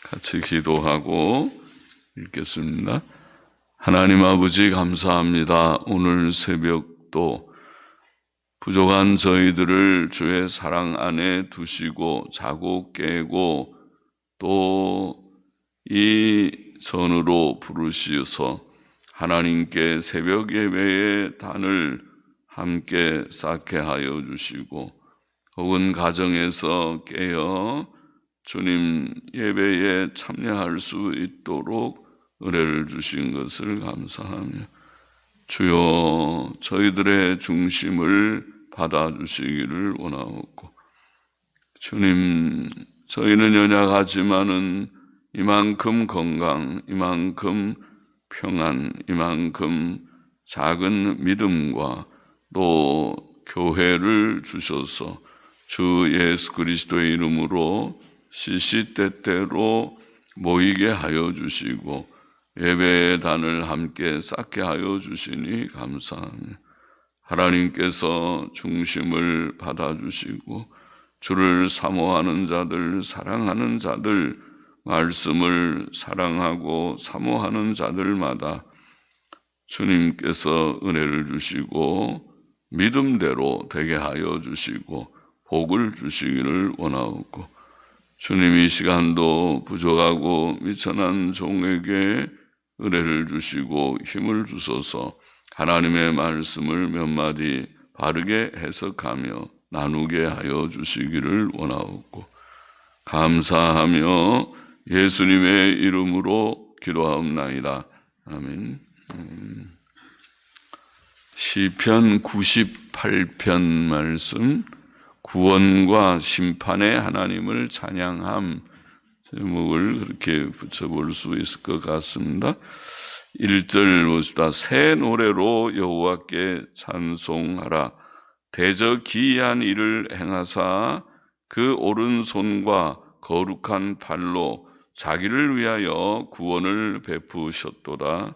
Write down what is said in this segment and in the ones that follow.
같이 기도하고 읽겠습니다. 하나님 아버지 감사합니다. 오늘 새벽도 부족한 저희들을 주의 사랑 안에 두시고 자고 깨고 또 이 전으로 부르시어서 하나님께 새벽 예배의 단을 함께 쌓게 하여 주시고 혹은 가정에서 깨어 주님 예배에 참여할 수 있도록 은혜를 주신 것을 감사하며 주여 저희들의 중심을 받아주시기를 원하옵고 주님 저희는 연약하지만은 이만큼 건강, 이만큼 평안, 이만큼 작은 믿음과 또 교회를 주셔서 주 예수 그리스도의 이름으로 시시때때로 모이게 하여 주시고 예배의 단을 함께 쌓게 하여 주시니 감사하며 하나님께서 중심을 받아주시고 주를 사모하는 자들, 사랑하는 자들, 말씀을 사랑하고 사모하는 자들마다 주님께서 은혜를 주시고 믿음대로 되게 하여 주시고 복을 주시기를 원하옵고 주님 이 시간도 부족하고 미천한 종에게 은혜를 주시고 힘을 주셔서 하나님의 말씀을 몇 마디 바르게 해석하며 나누게 하여 주시기를 원하옵고 감사하며 예수님의 이름으로 기도하옵나이다. 아멘. 시편 98편 말씀 구원과 심판의 하나님을 찬양함 제목을 그렇게 붙여볼 수 있을 것 같습니다. 1절 봅시다. 새 노래로 여호와께 찬송하라. 대저 기이한 일을 행하사 그 오른손과 거룩한 팔로 자기를 위하여 구원을 베푸셨도다.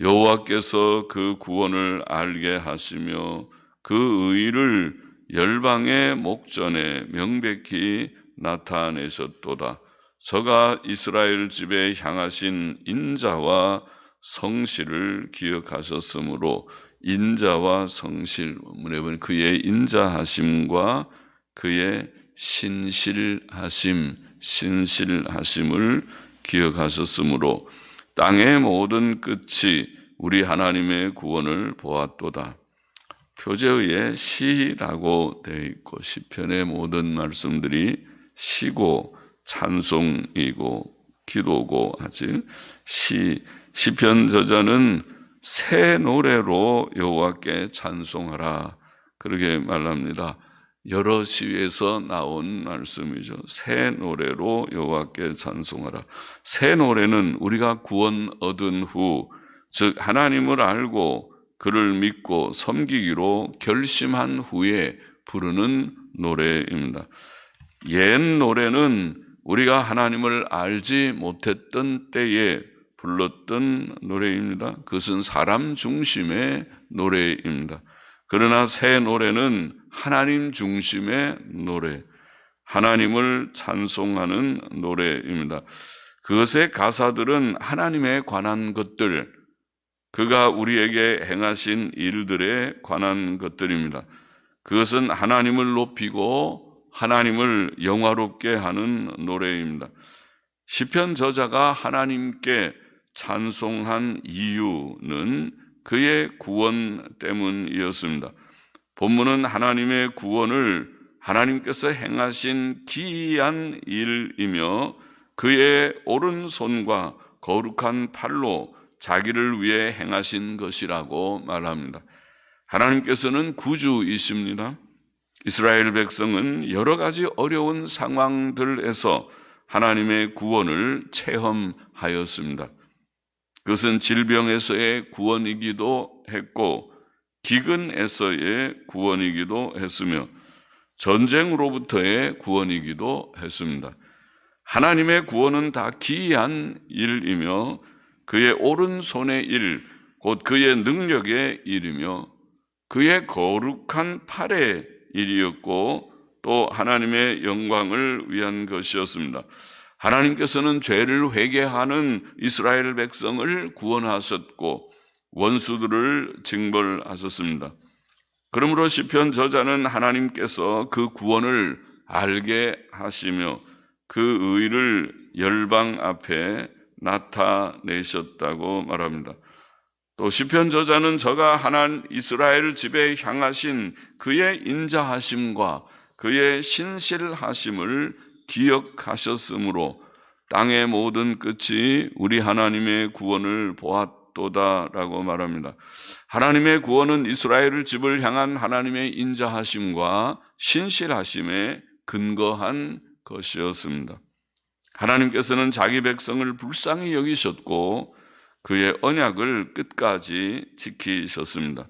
여호와께서 그 구원을 알게 하시며 그 의를 열방의 목전에 명백히 나타내셨도다. 저가 이스라엘 집에 향하신 인자와 성실을 기억하셨으므로 인자와 성실, 문에 그의 인자하심과 그의 신실하심을 기억하셨으므로 땅의 모든 끝이 우리 하나님의 구원을 보았도다. 표제의에 시라고 되어 있고 시편의 모든 말씀들이 시고 찬송이고 기도고 하지. 시편 저자는 새 노래로 여호와께 찬송하라 그렇게 말합니다. 여러 시에서 나온 말씀이죠. 새 노래로 여호와께 찬송하라. 새 노래는 우리가 구원 얻은 후, 즉 하나님을 알고 그를 믿고 섬기기로 결심한 후에 부르는 노래입니다. 옛 노래는 우리가 하나님을 알지 못했던 때에 불렀던 노래입니다. 그것은 사람 중심의 노래입니다. 그러나 새 노래는 하나님 중심의 노래, 하나님을 찬송하는 노래입니다. 그것의 가사들은 하나님에 관한 것들, 그가 우리에게 행하신 일들에 관한 것들입니다. 그것은 하나님을 높이고 하나님을 영화롭게 하는 노래입니다. 시편 저자가 하나님께 찬송한 이유는 그의 구원 때문이었습니다. 본문은 하나님의 구원을 하나님께서 행하신 기이한 일이며 그의 오른손과 거룩한 팔로 자기를 위해 행하신 것이라고 말합니다. 하나님께서는 구주이십니다. 이스라엘 백성은 여러 가지 어려운 상황들에서 하나님의 구원을 체험하였습니다. 그것은 질병에서의 구원이기도 했고 기근에서의 구원이기도 했으며 전쟁으로부터의 구원이기도 했습니다. 하나님의 구원은 다 기이한 일이며 그의 오른손의 일, 곧 그의 능력의 일이며 그의 거룩한 팔의 일이었고 또 하나님의 영광을 위한 것이었습니다. 하나님께서는 죄를 회개하는 이스라엘 백성을 구원하셨고 원수들을 징벌하셨습니다. 그러므로 시편 저자는 하나님께서 그 구원을 알게 하시며 그 의를 열방 앞에 나타내셨다고 말합니다. 또 시편 저자는 저가 이스라엘 집에 향하신 그의 인자하심과 그의 신실하심을 기억하셨으므로 땅의 모든 끝이 우리 하나님의 구원을 보았도다라고 말합니다. 하나님의 구원은 이스라엘 집을 향한 하나님의 인자하심과 신실하심에 근거한 것이었습니다. 하나님께서는 자기 백성을 불쌍히 여기셨고 그의 언약을 끝까지 지키셨습니다.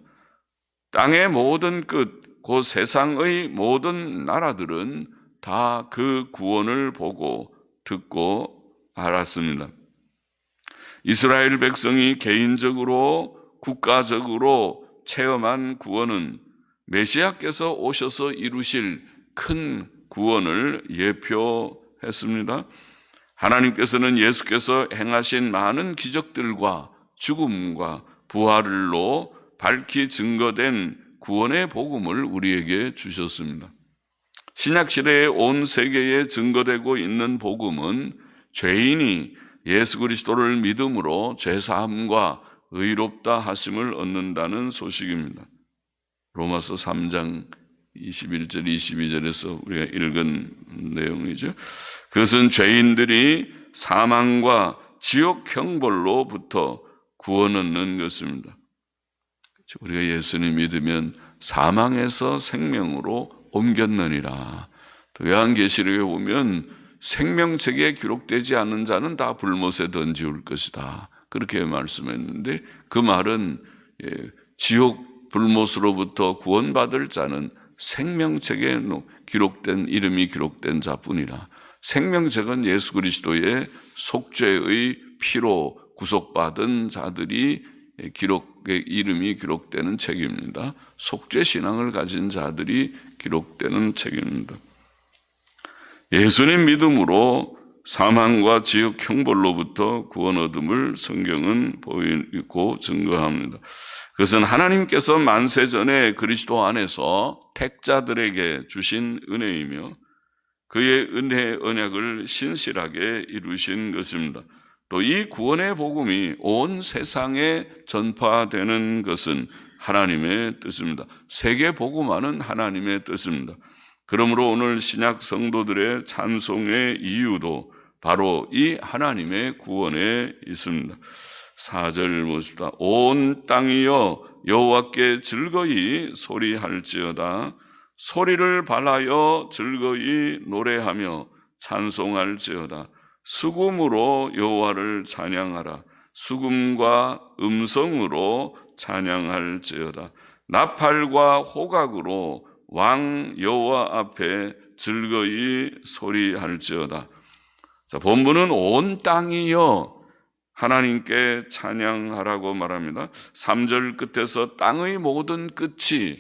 땅의 모든 끝, 곧 세상의 모든 나라들은 다 그 구원을 보고 듣고 알았습니다. 이스라엘 백성이 개인적으로 국가적으로 체험한 구원은 메시아께서 오셔서 이루실 큰 구원을 예표했습니다. 하나님께서는 예수께서 행하신 많은 기적들과 죽음과 부활로 밝히 증거된 구원의 복음을 우리에게 주셨습니다. 신약시대에 온 세계에 증거되고 있는 복음은 죄인이 예수 그리스도를 믿음으로 죄사함과 의롭다 하심을 얻는다는 소식입니다. 로마서 3장 21절 22절에서 우리가 읽은 내용이죠. 그것은 죄인들이 사망과 지옥 형벌로부터 구원 얻는 것입니다. 우리가 예수님 믿으면 사망에서 생명으로 옮겼느니라. 또 요한계시록에 보면 생명책에 기록되지 않은 자는 다 불못에 던지울 것이다. 그렇게 말씀했는데 그 말은 지옥 불못으로부터 구원받을 자는 생명책에 기록된 이름이 기록된 자뿐이라. 생명책은 예수 그리스도의 속죄의 피로 구속받은 자들이 이름이 기록되는 책입니다. 속죄 신앙을 가진 자들이 기록되는 책입니다. 예수님 믿음으로 사망과 지옥 형벌로부터 구원 얻음을 성경은 보이고 증거합니다. 그것은 하나님께서 만세전에 그리스도 안에서 택자들에게 주신 은혜이며 그의 은혜의 언약을 신실하게 이루신 것입니다. 또 이 구원의 복음이 온 세상에 전파되는 것은 하나님의 뜻입니다. 세계 복음화는 하나님의 뜻입니다. 그러므로 오늘 신약 성도들의 찬송의 이유도 바로 이 하나님의 구원에 있습니다. 4절 보십시다. 온 땅이여 여호와께 즐거이 소리할지어다. 소리를 발하여 즐거이 노래하며 찬송할지어다. 수금으로 여호와를 찬양하라. 수금과 음성으로 찬양할지어다. 나팔과 호각으로 왕 여호와 앞에 즐거이 소리할지어다. 자, 본문은 온 땅이여 하나님께 찬양하라고 말합니다. 3절 끝에서 땅의 모든 끝이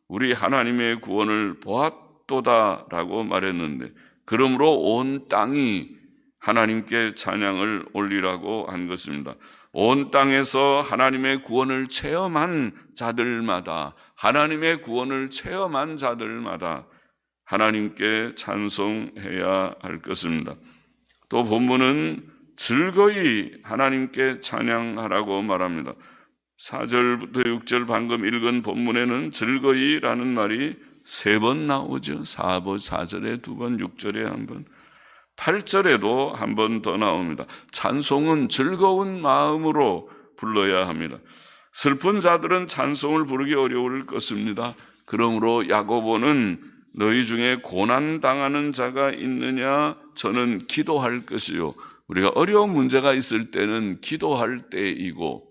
우리 하나님의 구원을 보았도다라고 말했는데, 그러므로 온 땅이 하나님께 찬양을 올리라고 한 것입니다. 온 땅에서 하나님의 구원을 체험한 자들마다, 하나님의 구원을 체험한 자들마다 하나님께 찬송해야 할 것입니다. 또 본문은 즐거이 하나님께 찬양하라고 말합니다. 4절부터 6절 방금 읽은 본문에는 즐거이라는 말이 3번 나오죠. 4절에 2번, 6절에 1번, 8절에도 한 번 더 나옵니다. 찬송은 즐거운 마음으로 불러야 합니다. 슬픈 자들은 찬송을 부르기 어려울 것입니다. 그러므로 야고보는 너희 중에 고난당하는 자가 있느냐? 저는 기도할 것이요. 우리가 어려운 문제가 있을 때는 기도할 때이고,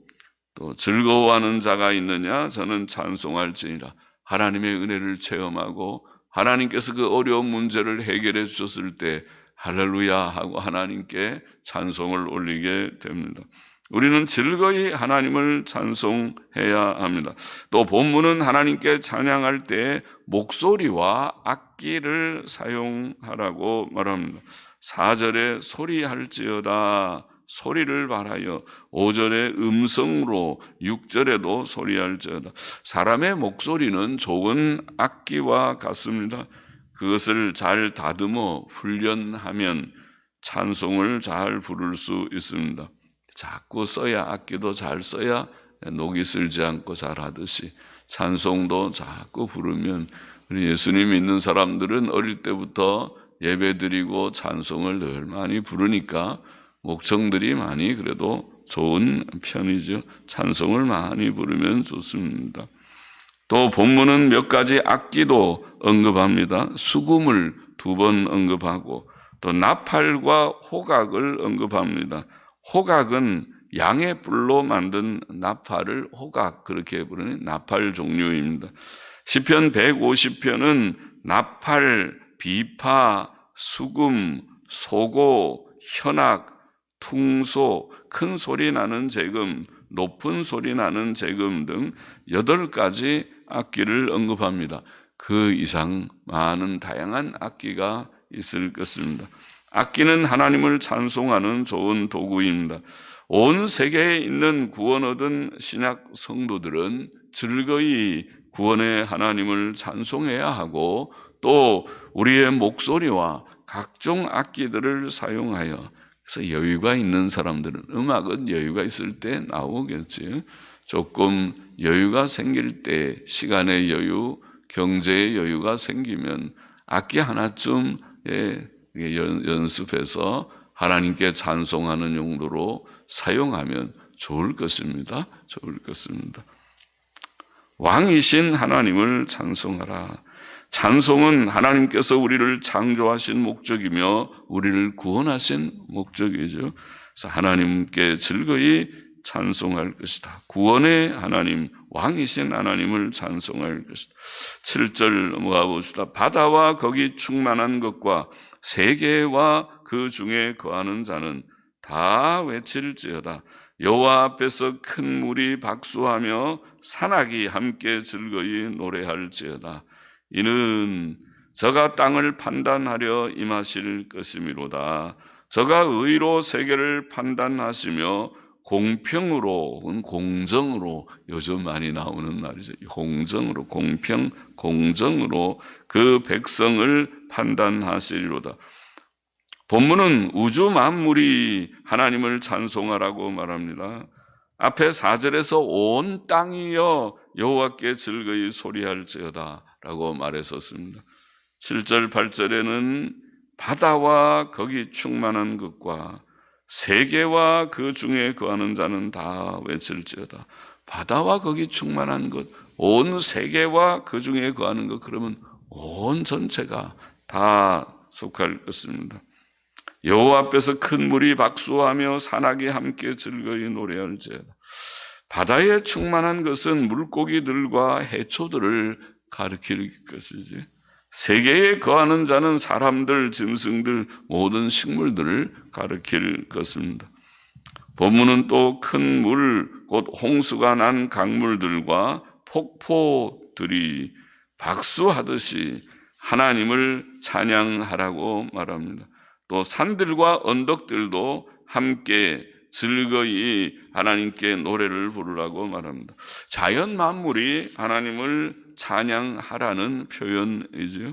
또 즐거워하는 자가 있느냐? 저는 찬송할지니라. 하나님의 은혜를 체험하고 하나님께서 그 어려운 문제를 해결해 주셨을 때 할렐루야 하고 하나님께 찬송을 올리게 됩니다. 우리는 즐거이 하나님을 찬송해야 합니다. 또 본문은 하나님께 찬양할 때 목소리와 악기를 사용하라고 말합니다. 4절에 소리할지어다 소리를 발하여, 5절에 음성으로, 6절에도 소리할지어다. 사람의 목소리는 좋은 악기와 같습니다. 그것을 잘 다듬어 훈련하면 찬송을 잘 부를 수 있습니다. 자꾸 써야, 악기도 잘 써야 녹이 슬지 않고 잘 하듯이 찬송도 자꾸 부르면, 우리 예수님 믿는 사람들은 어릴 때부터 예배드리고 찬송을 늘 많이 부르니까 목청들이 많이 그래도 좋은 편이죠. 찬송을 많이 부르면 좋습니다. 또 본문은 몇 가지 악기도 언급합니다. 수금을 2번 언급하고 또 나팔과 호각을 언급합니다. 호각은 양의 뿔로 만든 나팔을 호각, 그렇게 부르는 나팔 종류입니다. 시편 150편은 나팔, 비파, 수금, 소고, 현악, 퉁소, 큰 소리 나는 재금, 높은 소리 나는 재금 등 8가지 악기를 언급합니다. 그 이상 많은 다양한 악기가 있을 것입니다. 악기는 하나님을 찬송하는 좋은 도구입니다. 온 세계에 있는 구원 얻은 신약 성도들은 즐거이 구원의 하나님을 찬송해야 하고, 또 우리의 목소리와 각종 악기들을 사용하여, 그래서 여유가 있는 사람들은, 음악은 여유가 있을 때 나오겠지. 조금 여유가 생길 때, 시간의 여유, 경제의 여유가 생기면 악기 하나쯤 연습해서 하나님께 찬송하는 용도로 사용하면 좋을 것입니다. 좋을 것입니다. 왕이신 하나님을 찬송하라. 찬송은 하나님께서 우리를 창조하신 목적이며 우리를 구원하신 목적이죠. 그래서 하나님께 즐거이 찬송할 것이다. 구원의 하나님, 왕이신 하나님을 찬송할 것이다. 7절 넘어가 봅시다. 바다와 거기 충만한 것과 세계와 그 중에 거하는 자는 다 외칠지어다. 여호와 앞에서 큰 물이 박수하며 산악이 함께 즐거이 노래할지어다. 이는 저가 땅을 판단하려 임하실 것이미로다. 저가 의로 세계를 판단하시며 공평으로, 공정으로, 요즘 많이 나오는 말이죠. 공정으로, 공평, 공정으로 그 백성을 판단하시리로다. 본문은 우주 만물이 하나님을 찬송하라고 말합니다. 앞에 4절에서 온 땅이여 여호와께 즐거이 소리할지어다 라고 말했었습니다. 7절, 8절에는 바다와 거기 충만한 것과 세계와 그 중에 거하는 자는 다 외칠지어다. 바다와 거기 충만한 것, 온 세계와 그 중에 거하는 것, 그러면 온 전체가 다 속할 것입니다. 여호와 앞에서 큰 물이 박수하며 산악이 함께 즐거이 노래할지어다. 바다에 충만한 것은 물고기들과 해초들을 가리킬 것이지, 세계에 거하는 자는 사람들, 짐승들, 모든 식물들을 가리킬 것입니다. 본문은 또 큰 물, 곧 홍수가 난 강물들과 폭포들이 박수하듯이 하나님을 찬양하라고 말합니다. 또 산들과 언덕들도 함께 즐거이 하나님께 노래를 부르라고 말합니다. 자연 만물이 하나님을 찬양하라는 표현이죠.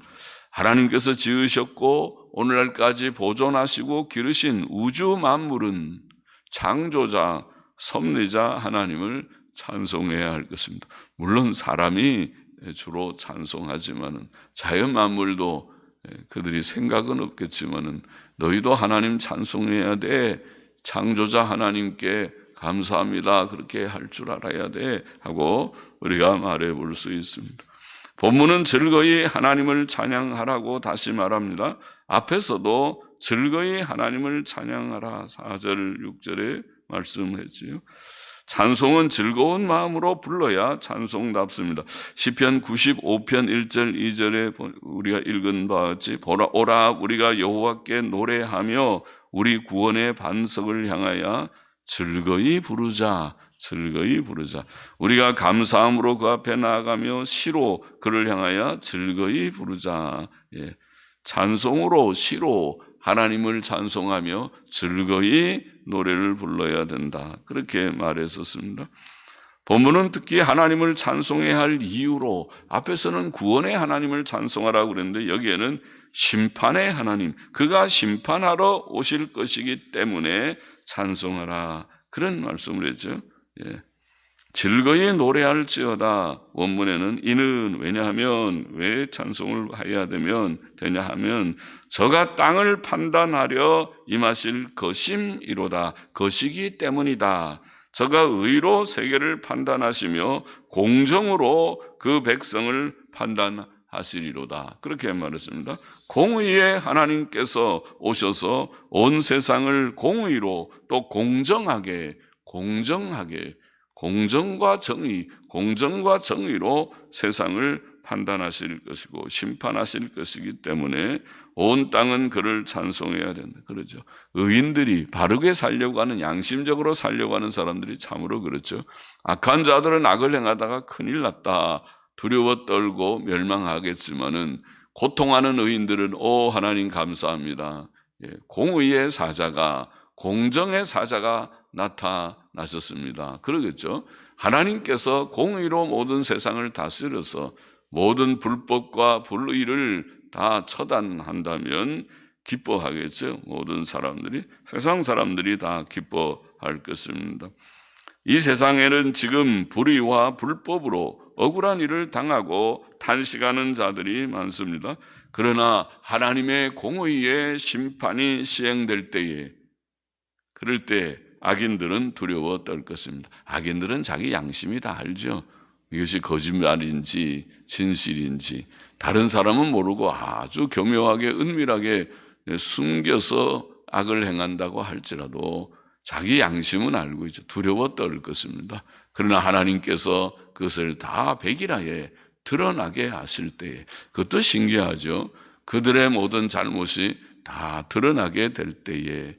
하나님께서 지으셨고 오늘날까지 보존하시고 기르신 우주 만물은 창조자, 섭리자 하나님을 찬송해야 할 것입니다. 물론 사람이 주로 찬송하지만은 자연 만물도 그들이 생각은 없겠지만은 너희도 하나님 찬송해야 돼. 창조자 하나님께 감사합니다. 그렇게 할 줄 알아야 돼 하고 우리가 말해 볼 수 있습니다. 본문은 즐거이 하나님을 찬양하라고 다시 말합니다. 앞에서도 즐거이 하나님을 찬양하라 4절 6절에 말씀했지요. 찬송은 즐거운 마음으로 불러야 찬송답습니다. 시편 95편 1절 2절에 우리가 읽은 바와 같이 오라 우리가 여호와께 노래하며 우리 구원의 반석을 향하여 즐거이 부르자. 즐거이 부르자. 우리가 감사함으로 그 앞에 나아가며 시로 그를 향하여 즐거이 부르자. 예. 찬송으로 시로 하나님을 찬송하며 즐거이 노래를 불러야 된다. 그렇게 말했었습니다. 본문은 특히 하나님을 찬송해야 할 이유로 앞에서는 구원의 하나님을 찬송하라고 그랬는데 여기에는 심판의 하나님, 그가 심판하러 오실 것이기 때문에 찬송하라. 그런 말씀을 했죠. 예. 즐거이 노래할지어다. 원문에는 이는 왜냐하면 왜 찬송을 해야 되냐 하면 저가 땅을 판단하려 임하실 것임이로다. 것이기 때문이다. 저가 의로 세계를 판단하시며 공정으로 그 백성을 판단하시리로다. 그렇게 말했습니다. 공의의 하나님께서 오셔서 온 세상을 공의로 또 공정하게 공정과 정의로 세상을 판단하실 것이고 심판하실 것이기 때문에 온 땅은 그를 찬송해야 된다. 그러죠. 의인들이 바르게 살려고 하는, 양심적으로 살려고 하는 사람들이 참으로 그렇죠. 악한 자들은 악을 행하다가 큰일 났다. 두려워 떨고 멸망하겠지만은 고통하는 의인들은 오 하나님 감사합니다. 공의의 사자가, 공정의 사자가 나타나셨습니다. 그러겠죠. 하나님께서 공의로 모든 세상을 다스려서 모든 불법과 불의를 다 처단한다면 기뻐하겠죠. 모든 사람들이, 세상 사람들이 다 기뻐할 것입니다. 이 세상에는 지금 불의와 불법으로 억울한 일을 당하고 탄식하는 자들이 많습니다. 그러나 하나님의 공의의 심판이 시행될 때에, 그럴 때 악인들은 두려워 떨 것입니다. 악인들은 자기 양심이 다 알죠. 이것이 거짓말인지 진실인지. 다른 사람은 모르고 아주 교묘하게 은밀하게 숨겨서 악을 행한다고 할지라도 자기 양심은 알고 있죠. 두려워 떨 것입니다. 그러나 하나님께서 그것을 다 백일하에 드러나게 하실 때에, 그것도 신기하죠. 그들의 모든 잘못이 다 드러나게 될 때에,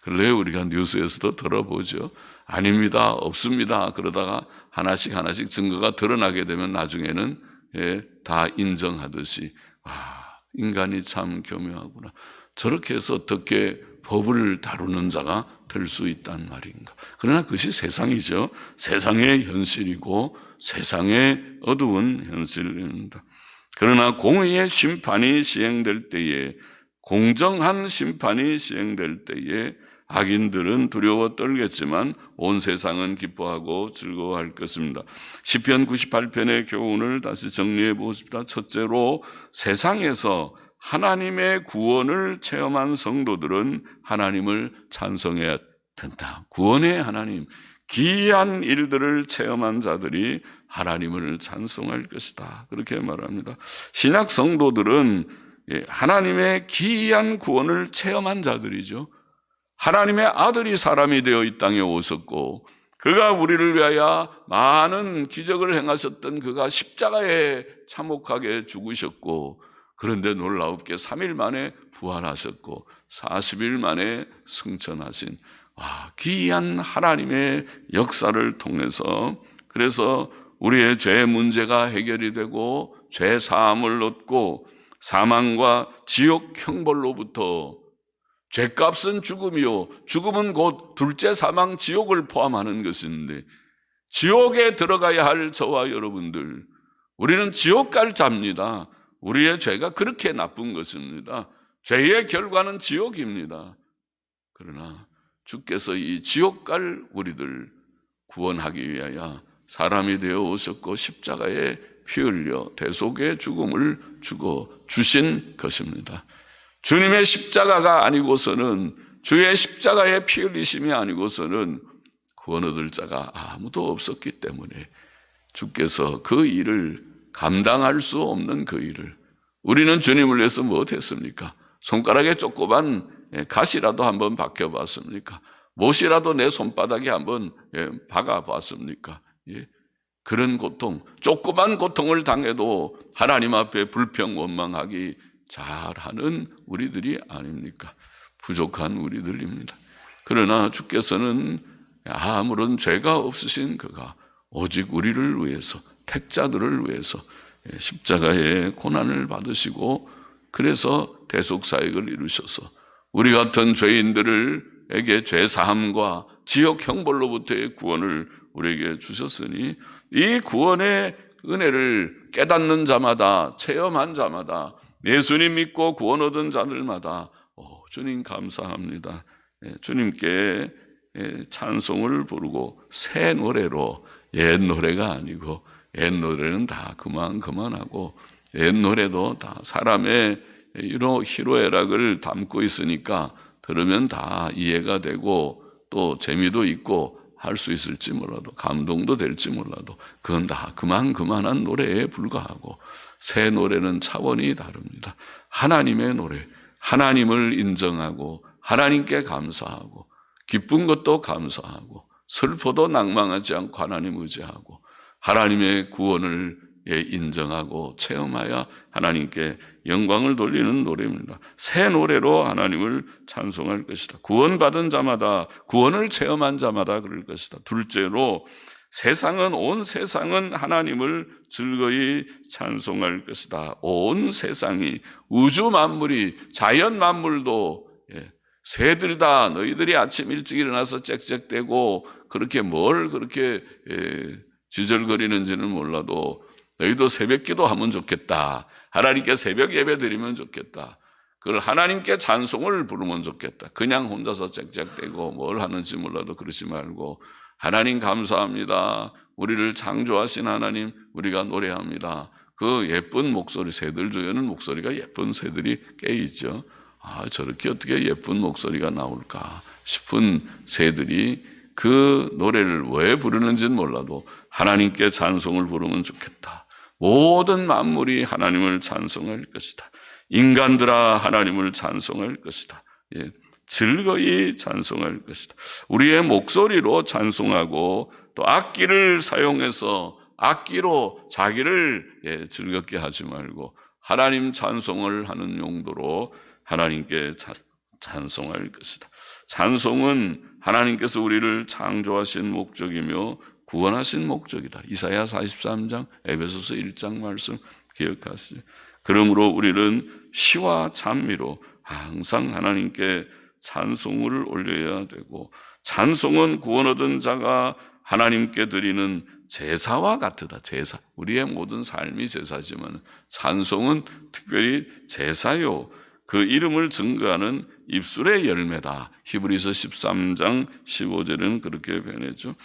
그래 우리가 뉴스에서도 들어보죠. 아닙니다, 없습니다. 그러다가 하나씩 증거가 드러나게 되면 나중에는 다 인정하듯이, 인간이 참 교묘하구나. 저렇게 해서 어떻게 법을 다루는 자가 될 수 있단 말인가. 그러나 그것이 세상이죠. 세상의 현실이고 세상의 어두운 현실입니다. 그러나 공의의 심판이 시행될 때에, 공정한 심판이 시행될 때에 악인들은 두려워 떨겠지만 온 세상은 기뻐하고 즐거워할 것입니다. 시편 98편의 교훈을 다시 정리해 보십시다. 첫째로, 세상에서 하나님의 구원을 체험한 성도들은 하나님을 찬송해야 된다. 구원의 하나님, 기이한 일들을 체험한 자들이 하나님을 찬송할 것이다. 그렇게 말합니다. 신약 성도들은 하나님의 기이한 구원을 체험한 자들이죠. 하나님의 아들이 사람이 되어 이 땅에 오셨고, 그가 우리를 위하여 많은 기적을 행하셨던 그가 십자가에 참혹하게 죽으셨고, 그런데 놀라웁게 3일 만에 부활하셨고 40일 만에 승천하신 기이한 하나님의 역사를 통해서, 그래서 우리의 죄 문제가 해결이 되고 죄 사함을 얻고 사망과 지옥 형벌로부터, 죄값은 죽음이요 죽음은 곧 둘째 사망 지옥을 포함하는 것인데, 지옥에 들어가야 할 저와 여러분들, 우리는 지옥 갈 자입니다. 우리의 죄가 그렇게 나쁜 것입니다. 죄의 결과는 지옥입니다. 그러나 주께서 이 지옥 갈 우리들 구원하기 위하여 사람이 되어 오셨고 십자가에 피 흘려 대속의 죽음을 주신 것입니다. 주님의 십자가가 아니고서는, 주의 십자가의 피 흘리심이 아니고서는 구원 얻을 자가 아무도 없었기 때문에 주께서 그 일을, 감당할 수 없는 그 일을, 우리는 주님을 위해서 무엇했습니까? 손가락에 조그만 가시라도 한번 박혀봤습니까? 못이라도 내 손바닥에 한번 박아봤습니까? 그런 고통, 조그만 고통을 당해도 하나님 앞에 불평 원망하기 잘하는 우리들이 아닙니까? 부족한 우리들입니다. 그러나 주께서는 아무런 죄가 없으신 그가 오직 우리를 위해서, 택자들을 위해서 십자가의 고난을 받으시고, 그래서 대속사역을 이루셔서 우리 같은 죄인들에게 죄사함과 지옥 형벌로부터의 구원을 우리에게 주셨으니, 이 구원의 은혜를 깨닫는 자마다, 체험한 자마다, 예수님 믿고 구원 얻은 자들마다 주님 감사합니다, 주님께 찬송을 부르고 새 노래로, 옛 노래가 아니고, 옛 노래는 다 그만하고, 옛 노래도 다 사람의 희로애락을 담고 있으니까 들으면 다 이해가 되고 또 재미도 있고 할 수 있을지 몰라도, 감동도 될지 몰라도 그건 다 그만한 노래에 불과하고, 새 노래는 차원이 다릅니다. 하나님의 노래, 하나님을 인정하고 하나님께 감사하고, 기쁜 것도 감사하고, 슬퍼도 낭망하지 않고 하나님 의지하고, 하나님의 구원을 인정하고 체험하여 하나님께 영광을 돌리는 노래입니다. 새 노래로 하나님을 찬송할 것이다. 구원받은 자마다, 구원을 체험한 자마다 그럴 것이다. 둘째로, 온 세상은 하나님을 즐거이 찬송할 것이다. 온 세상이, 우주 만물이, 자연 만물도, 새들 다 너희들이 아침 일찍 일어나서 짹짹대고 그렇게 뭘 그렇게 지절거리는지는 몰라도 너희도 새벽 기도하면 좋겠다. 하나님께 새벽 예배 드리면 좋겠다. 그걸 하나님께 찬송을 부르면 좋겠다. 그냥 혼자서 짹짹대고 뭘 하는지 몰라도 그러지 말고, 하나님 감사합니다, 우리를 창조하신 하나님 우리가 노래합니다. 그 예쁜 목소리, 새들 중에는 목소리가 예쁜 새들이 꽤 있죠. 저렇게 어떻게 예쁜 목소리가 나올까 싶은 새들이 그 노래를 왜 부르는지는 몰라도 하나님께 찬송을 부르면 좋겠다. 모든 만물이 하나님을 찬송할 것이다. 인간들아 하나님을 찬송할 것이다. 즐거이 찬송할 것이다. 우리의 목소리로 찬송하고, 또 악기를 사용해서 악기로 자기를 즐겁게 하지 말고 하나님 찬송을 하는 용도로 하나님께 찬송할 것이다. 찬송은 하나님께서 우리를 창조하신 목적이며 구원하신 목적이다. 이사야 43장, 에베소서 1장 말씀 기억하시죠. 그러므로 우리는 시와 찬미로 항상 하나님께 찬송을 올려야 되고, 찬송은 구원 얻은 자가 하나님께 드리는 제사와 같으다. 제사, 우리의 모든 삶이 제사지만 찬송은 특별히 제사요, 그 이름을 증거하는 입술의 열매다. 히브리서 13장 15절은 그렇게 변했죠.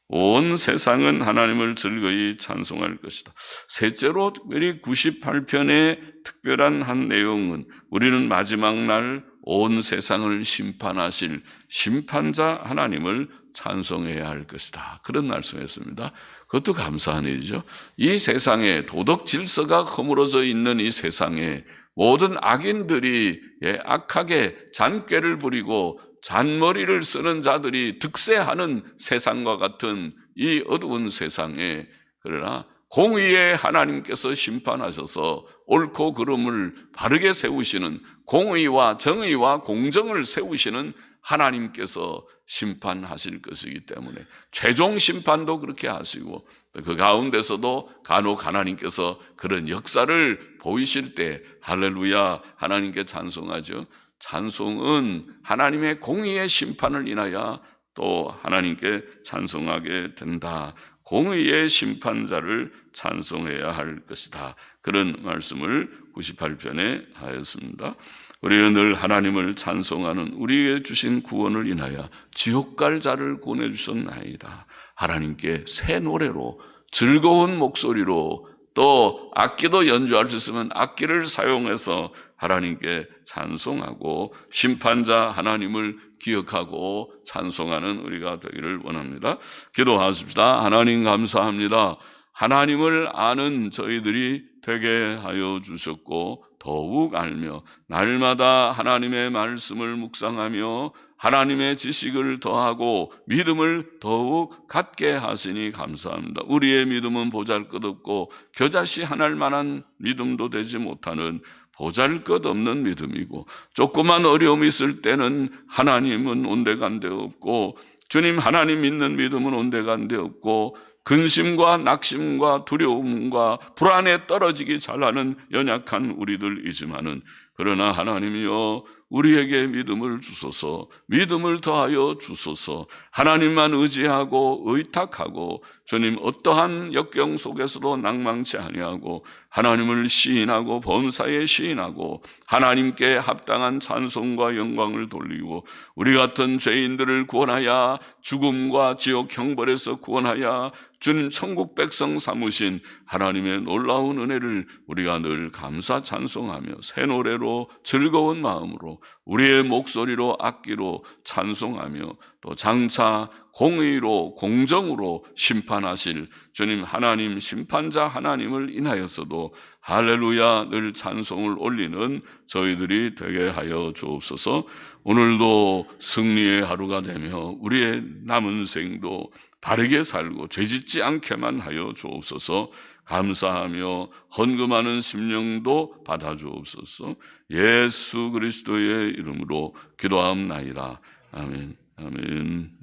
온 세상은 하나님을 즐거이 찬송할 것이다. 셋째로, 특별히 98편의 특별한 한 내용은, 우리는 마지막 날 온 세상을 심판하실 심판자 하나님을 찬송해야 할 것이다. 그런 말씀이었습니다. 그것도 감사한 일이죠. 이 세상에, 도덕 질서가 허물어져 있는 이 세상에 모든 악인들이 악하게 잔꾀를 부리고 잔머리를 쓰는 자들이 득세하는 세상과 같은 이 어두운 세상에, 그러나 공의의 하나님께서 심판하셔서 옳고 그름을 바르게 세우시는, 공의와 정의와 공정을 세우시는 하나님께서 심판하실 것이기 때문에 최종 심판도 그렇게 하시고, 그 가운데서도 간혹 하나님께서 그런 역사를 보이실 때 할렐루야 하나님께 찬송하죠. 찬송은 하나님의 공의의 심판을 인하여 또 하나님께 찬송하게 된다. 공의의 심판자를 찬송해야 할 것이다. 그런 말씀을 98편에 하였습니다. 우리는 늘 하나님을 찬송하는, 우리에게 주신 구원을 인하여 지옥 갈 자를 구원해 주셨나이다. 하나님께 새 노래로, 즐거운 목소리로, 또 악기도 연주할 수 있으면 악기를 사용해서 하나님께 찬송하고, 심판자 하나님을 기억하고 찬송하는 우리가 되기를 원합니다. 기도하십시다. 하나님 감사합니다. 하나님을 아는 저희들이 되게 하여 주셨고, 더욱 알며 날마다 하나님의 말씀을 묵상하며 하나님의 지식을 더하고 믿음을 더욱 갖게 하시니 감사합니다. 우리의 믿음은 보잘것없고 겨자씨 하나일 만한 믿음도 되지 못하는 보잘것없는 믿음이고, 조그만 어려움이 있을 때는 하나님은 온데간데 없고, 주님 하나님 믿는 믿음은 온데간데 없고, 근심과 낙심과 두려움과 불안에 떨어지기 잘하는 연약한 우리들이지만은, 그러나 하나님이여 우리에게 믿음을 주소서, 믿음을 더하여 주소서. 하나님만 의지하고 의탁하고 주님 어떠한 역경 속에서도 낭망치 아니하고 하나님을 시인하고 범사에 시인하고 하나님께 합당한 찬송과 영광을 돌리고 우리 같은 죄인들을 구원하여 죽음과 지옥 형벌에서 구원하여 주님 천국 백성 삼으신 하나님의 놀라운 은혜를 우리가 늘 감사 찬송하며 새 노래로 즐거운 마음으로 우리의 목소리로 악기로 찬송하며 또 장차 공의로 공정으로 심판하실 주님 하나님 심판자 하나님을 인하여서도 할렐루야 늘 찬송을 올리는 저희들이 되게 하여 주옵소서. 오늘도 승리의 하루가 되며 우리의 남은 생도 바르게 살고 죄짓지 않게만 하여 주옵소서. 감사하며 헌금하는 심령도 받아 주옵소서. 예수 그리스도의 이름으로 기도하옵나이다. 아멘. 아멘.